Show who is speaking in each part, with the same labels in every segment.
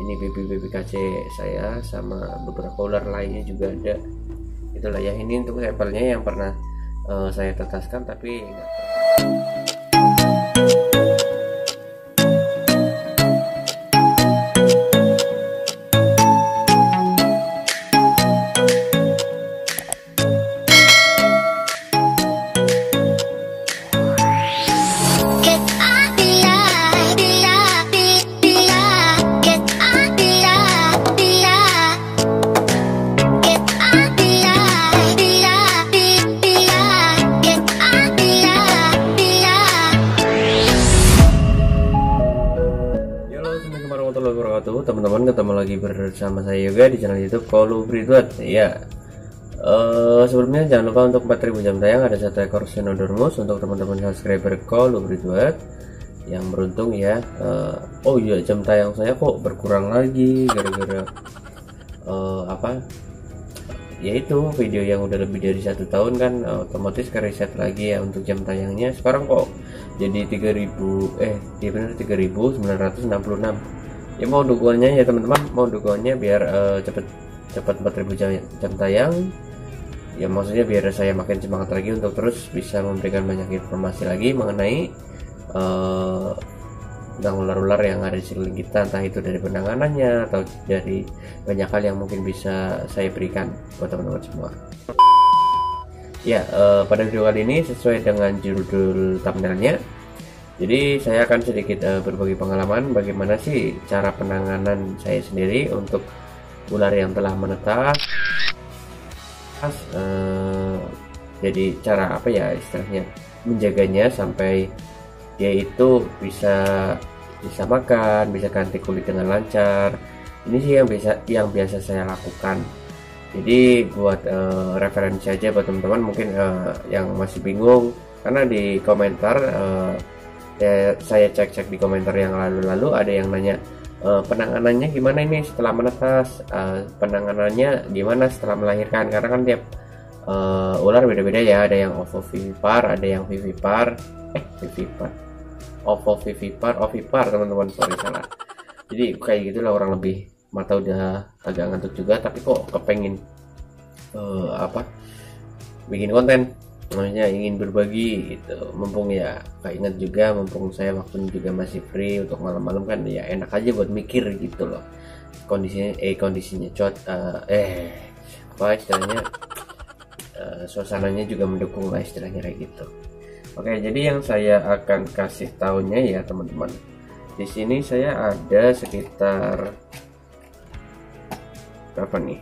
Speaker 1: ini baby KC saya sama beberapa ular lainnya juga ada. Itulah ya, ini untuk sampelnya yang pernah saya tetaskan tapi enggak. Teman-teman, ketemu lagi bersama saya Yoga di channel YouTube Colubriduet. Ya, sebelumnya jangan lupa untuk 4000 jam tayang ada 1 ekor Cynodormus untuk teman-teman subscriber Colubriduet yang beruntung ya. Oh iya, jam tayang saya kok berkurang lagi gara-gara yaitu video yang udah lebih dari 1 tahun kan, otomatis ke reset lagi ya untuk jam tayangnya. Sekarang kok jadi 3966. Ya mau dukungannya ya teman-teman, mau dukungannya biar cepet 4000 jam tayang ya, maksudnya biar saya makin semangat lagi untuk terus bisa memberikan banyak informasi lagi mengenai tentang ular-ular yang ada di sekeliling kita, entah itu dari penanganannya atau dari banyak hal yang mungkin bisa saya berikan buat teman-teman semua. Ya, pada video kali ini sesuai dengan judul thumbnailnya, jadi saya akan sedikit berbagi pengalaman bagaimana sih cara penanganan saya sendiri untuk ular yang telah menetas. Jadi cara apa ya istilahnya menjaganya sampai dia itu bisa makan, bisa ganti kulit dengan lancar. Ini sih yang biasa saya lakukan. Jadi buat referensi aja buat teman-teman mungkin yang masih bingung, karena di komentar ya, saya cek di komentar yang lalu ada yang nanya penanganannya gimana ini setelah menetas, penanganannya gimana setelah melahirkan, karena kan tiap ular beda-beda ya, ada yang ovovivipar, ada yang vivipar, ovipar teman-teman, sorry salah. Jadi kayak gitulah orang lebih, mata udah agak ngantuk juga tapi kok kepengen bikin konten, maksudnya ingin berbagi gitu, mumpung ya ingat juga mumpung saya waktunya juga masih free untuk malam-malam kan, ya enak aja buat mikir gitu loh. Kondisinya istilahnya suasananya juga mendukung lah istilahnya kayak gitu. Oke, jadi yang saya akan kasih tahunya ya teman-teman, di sini saya ada sekitar berapa nih?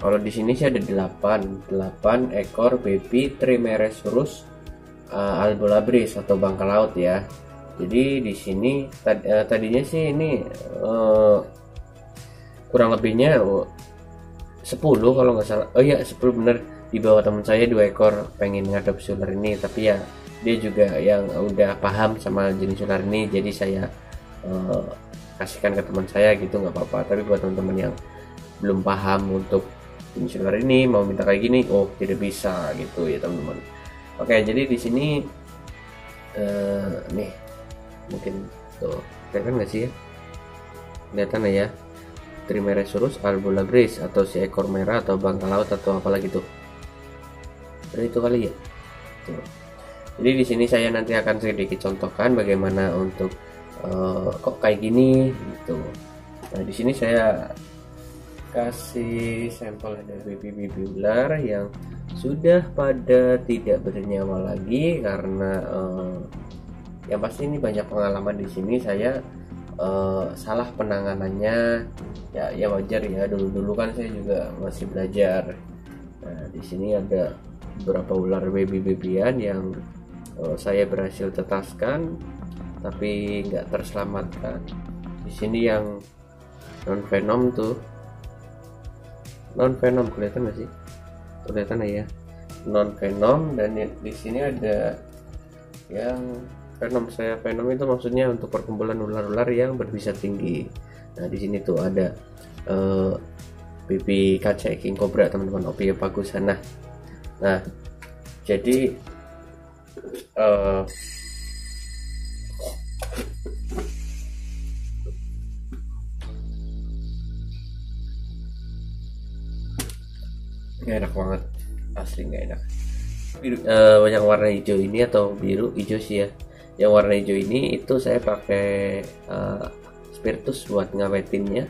Speaker 1: Kalau di sini sih ada 8 ekor baby Trimeresurus albolabris atau bangka laut ya. Jadi di sini tadinya sih ini kurang lebihnya 10 kalau nggak salah. Oh iya 10 bener, di bawah teman saya 2 ekor pengen ngadopsi ular ini, tapi ya dia juga yang udah paham sama jenis ular ini, jadi saya kasihkan ke teman saya gitu, nggak apa-apa. Tapi buat teman-teman yang belum paham untuk jenis ular ini mau minta kayak gini, oh tidak bisa gitu ya teman-teman. Oke, jadi di sini nih mungkin tuh kelihatan nggak sih ya, kelihatan ya, Trimeresurus albolabris atau si ekor merah atau bangka laut atau apalagi tuh, itu kali ya tuh. Jadi di sini saya nanti akan sedikit contohkan bagaimana untuk kok kayak gini gitu. Nah di sini saya kasih sampel dari baby ular yang sudah pada tidak bernyawa lagi, karena yang pasti ini banyak pengalaman di sini saya salah penanganannya ya wajar ya, dulu kan saya juga masih belajar. Nah di sini ada beberapa ular babyan yang saya berhasil tetaskan tapi nggak terselamatkan. Di sini yang non venom tuh, non venom kelihatan nggak sih? Kelihatan ya, non venom. Dan di sini ada yang venom. Saya venom itu maksudnya untuk perkumpulan ular-ular yang berbisa tinggi. Nah di sini tuh ada baby kaca king cobra teman-teman, Ophiopagus sana. Nah jadi nggak enak banget, asli nggak enak. Yang warna hijau ini atau biru, hijau sih ya, yang warna hijau ini itu saya pakai spiritus buat ngawetinnya.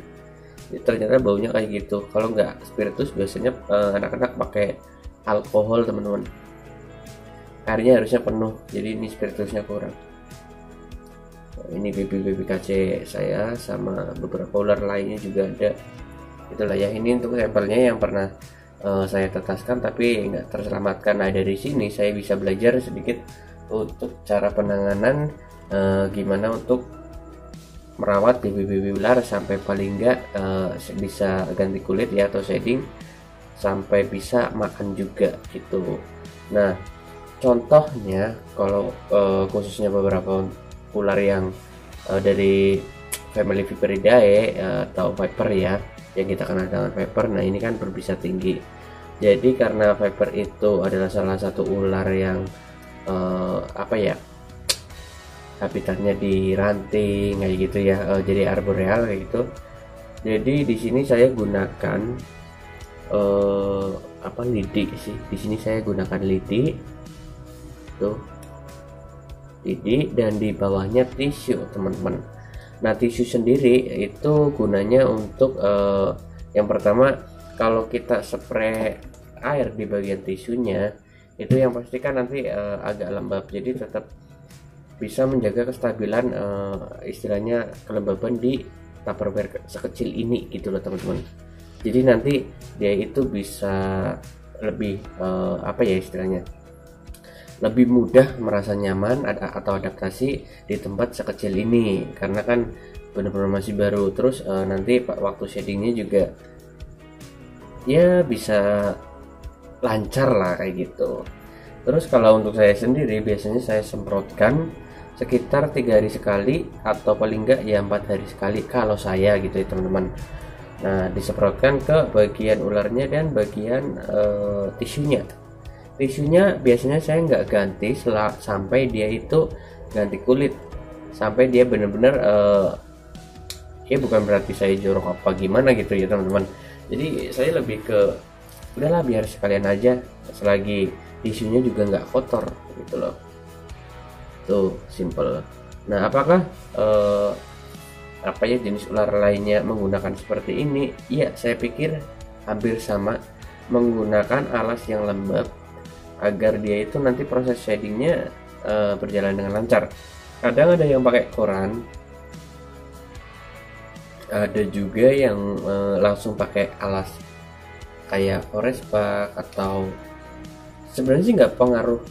Speaker 1: Ternyata baunya kayak gitu. Kalau nggak spiritus biasanya anak-anak pakai alkohol teman-teman, airnya harusnya penuh, jadi ini spiritusnya kurang. Ini baby KC saya sama beberapa ular lainnya juga ada. Itulah ya, ini untuk sampelnya yang pernah saya tetaskan tapi nggak terselamatkan. Nah dari sini saya bisa belajar sedikit untuk cara penanganan, gimana untuk merawat baby ular sampai paling nggak bisa ganti kulit ya atau shading, sampai bisa makan juga gitu. Nah contohnya kalau khususnya beberapa ular yang dari family Viperidae atau Viper ya, yang kita kenal dengan Viper. Nah ini kan berbisa tinggi, jadi karena Viper itu adalah salah satu ular yang apa ya, habitatnya di ranting kayak gitu ya, jadi arboreal kayak gitu. Jadi di sini saya gunakan apa, lidi sih. Di sini saya gunakan lidi tuh, lidi, dan di bawahnya tisu teman-teman. Nah tisu sendiri itu gunanya untuk yang pertama, kalau kita spray air di bagian tisunya itu yang pastikan nanti agak lembab, jadi tetap bisa menjaga kestabilan istilahnya kelembaban di Tupperware sekecil ini gitu loh teman-teman. Jadi nanti dia itu bisa lebih apa ya istilahnya, lebih mudah merasa nyaman atau adaptasi di tempat sekecil ini, karena kan benar-benar masih baru. Terus nanti waktu shadingnya juga ya bisa lancar lah kayak gitu. Terus kalau untuk saya sendiri biasanya saya semprotkan sekitar 3 hari sekali atau paling enggak ya 4 hari sekali kalau saya gitu ya teman-teman. Nah disemprotkan ke bagian ularnya dan bagian tisunya. Tisunya biasanya saya nggak ganti sampai dia itu ganti kulit, sampai dia benar-benar ya bukan berarti saya jorok apa gimana gitu ya teman-teman. Jadi saya lebih ke udahlah biar sekalian aja, selagi tisunya juga nggak kotor gitu loh. Tuh simple. Nah apakah apa ya jenis ular lainnya menggunakan seperti ini? Iya saya pikir hampir sama, menggunakan alas yang lembab agar dia itu nanti proses shadingnya berjalan dengan lancar. Kadang ada yang pakai koran, ada juga yang langsung pakai alas kayak forest bag, atau sebenarnya sih nggak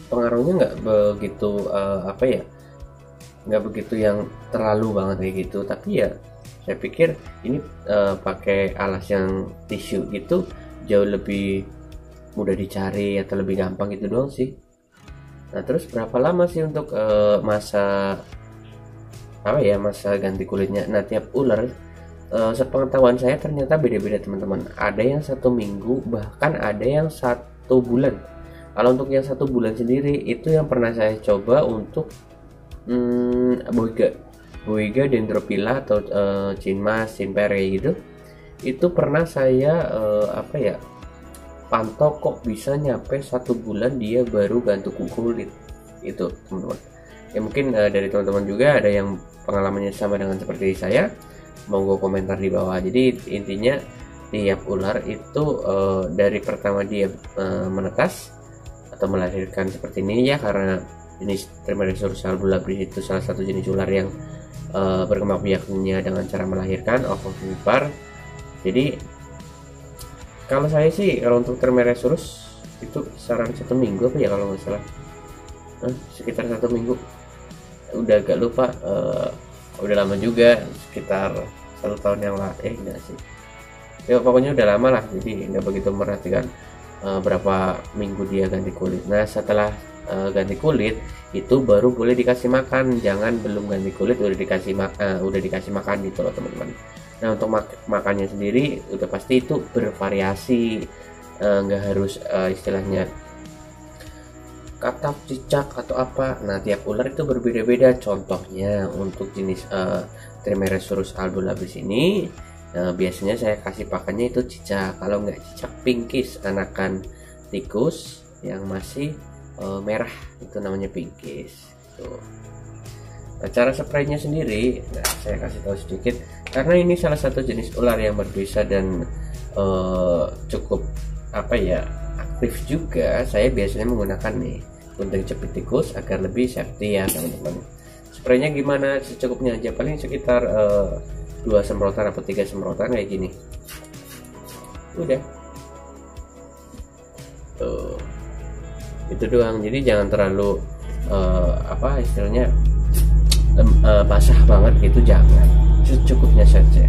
Speaker 1: pengaruhnya nggak begitu apa ya, nggak begitu yang terlalu banget kayak gitu. Tapi ya saya pikir ini pakai alas yang tisu gitu jauh lebih mudah dicari atau lebih gampang gitu doang sih. Nah terus berapa lama sih untuk masa apa ya, masa ganti kulitnya? Nah tiap ular sepengetahuan saya ternyata beda-beda teman-teman. Ada yang 1 minggu, bahkan ada yang 1 bulan. Kalau untuk yang 1 bulan sendiri itu yang pernah saya coba untuk Boiga Dendrophylla atau Cinmas, Cinpere gitu. Itu pernah saya apa ya, pantau kok bisa nyampe 1 bulan dia baru ganti kulit itu teman-teman. Ya mungkin dari teman-teman juga ada yang pengalamannya sama dengan seperti saya, monggo komentar di bawah. Jadi intinya tiap ular itu dari pertama dia menetas atau melahirkan seperti ini ya, karena jenis Trimeresurus albulabris itu salah satu jenis ular yang berkembang biaknya dengan cara melahirkan ovovivipar. Jadi kalau saya sih, kalau untuk Trimeresurus itu saran 1 minggu apa ya kalau nggak salah, sekitar 1 minggu. Udah agak lupa, udah lama juga, sekitar 1 tahun yang lalu, enggak sih ya, pokoknya udah lama lah, jadi nggak begitu merhatikan berapa minggu dia ganti kulit. Nah setelah ganti kulit itu baru boleh dikasih makan, jangan belum ganti kulit udah dikasih makan gitu loh teman-teman. Nah untuk makannya sendiri udah pasti itu bervariasi, nggak harus istilahnya katap, cicak atau apa. Nah tiap ular itu berbeda-beda. Contohnya untuk jenis Trimeresurus albulabris ini Nah, biasanya saya kasih pakannya itu cicak, kalau nggak cicak pinkis, anakan tikus yang masih merah, itu namanya pinkis. Tuh. Nah, cara spraynya sendiri, nah saya kasih tahu sedikit, karena ini salah satu jenis ular yang berbisa dan cukup apa ya, aktif juga. Saya biasanya menggunakan nih gunting cepit tikus agar lebih safety ya teman-teman. Spraynya gimana? Secukupnya aja, paling sekitar 2 semprotan atau 3 semprotan kayak gini. Udah. Tuh. Itu doang. Jadi jangan terlalu apa istilahnya basah banget gitu, jangan. Secukupnya saja.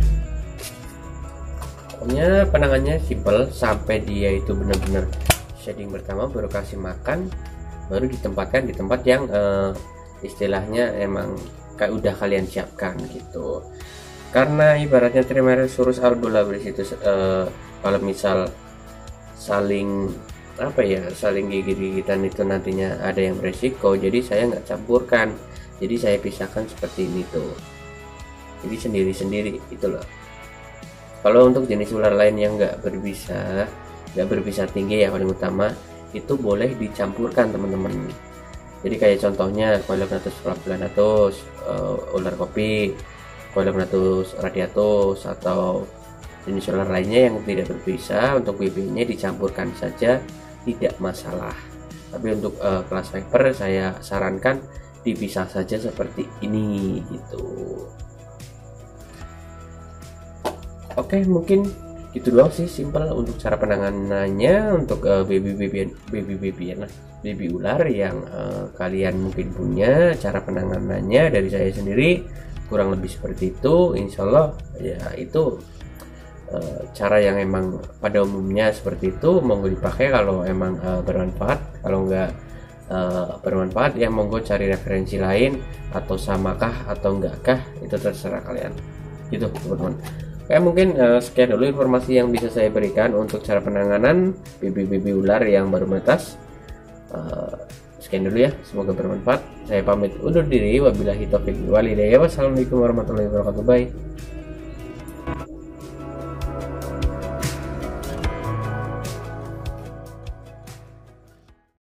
Speaker 1: Pokoknya penangannya simple sampai dia itu benar-benar shading pertama, baru kasih makan, baru ditempatkan di tempat yang istilahnya emang kayak udah kalian siapkan gitu. Karena ibaratnya Trimeresurus albulabris itu kalau misal saling apa ya, saling gigit-gigitan itu nantinya ada yang beresiko, jadi saya nggak campurkan, jadi saya pisahkan seperti ini tuh, jadi sendiri-sendiri itu loh. Kalau untuk jenis ular lain yang nggak berbisa tinggi ya, paling utama itu boleh dicampurkan teman-teman. Jadi kayak contohnya Coelognathus flagellatus, ular kopi, Coelognathus radiatus, atau jenis ular lainnya yang tidak berbisa, untuk BB-nya dicampurkan saja, tidak masalah. Tapi untuk kelas viper saya sarankan dipisah saja seperti ini gitu. Oke, mungkin gitu doang sih, simple untuk cara penanganannya untuk baby ular yang kalian mungkin punya. Cara penanganannya dari saya sendiri kurang lebih seperti itu. Insya Allah ya itu cara yang emang pada umumnya seperti itu, monggo dipakai kalau emang bermanfaat. Kalau enggak bermanfaat ya monggo cari referensi lain, atau samakah atau enggakah itu terserah kalian gitu teman-teman. Oke, mungkin sekian dulu informasi yang bisa saya berikan untuk cara penanganan baby ular yang baru menetas. Sekian dulu ya, semoga bermanfaat. Saya pamit undur diri, wabillahi taufiq wal hidayah. Wassalamualaikum warahmatullahi wabarakatuh. Bye.